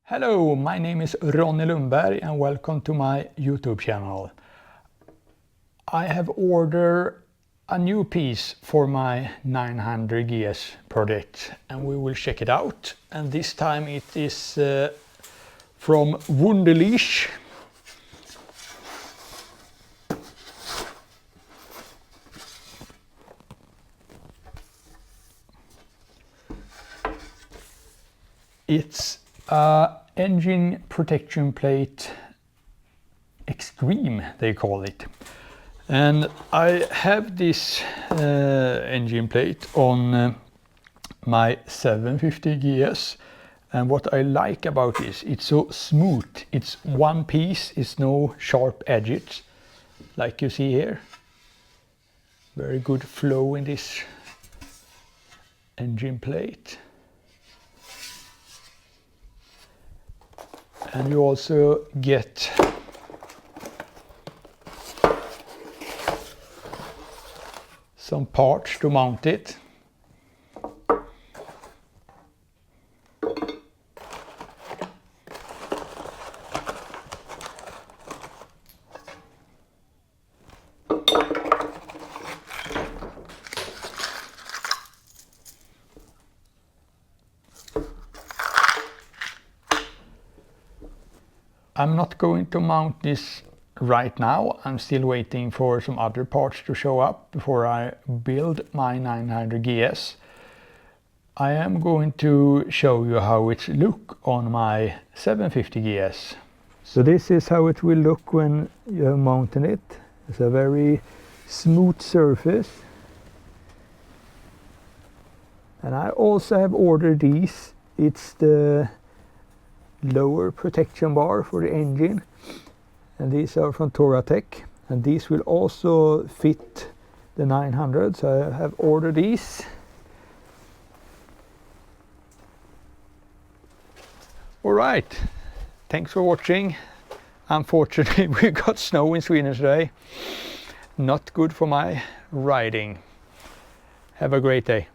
Hello, my name is Ronnie Lundberg and welcome to my YouTube channel. I have ordered a new piece for my 900GS project and we will check it out. And this time it is from Wunderlich. It's engine protection plate extreme, they call it. And I have this engine plate on my 750GS, and what I like about this, it's so smooth. It's one piece, it's no sharp edges like you see here. Very good flow in this engine plate. And you also get some parts to mount it. I'm not going to mount this right now. I'm still waiting for some other parts to show up before I build my 900GS. I am going to show you how it looks on my 750GS. So this is how it will look when you have mounted it. It's a very smooth surface. And I also have ordered these. It's the lower protection bar for the engine, and these are from Touratech, and these will also fit the 900, so I have ordered these. Alright, thanks for watching. Unfortunately we got snow in Sweden today. Not good for my riding. Have a great day.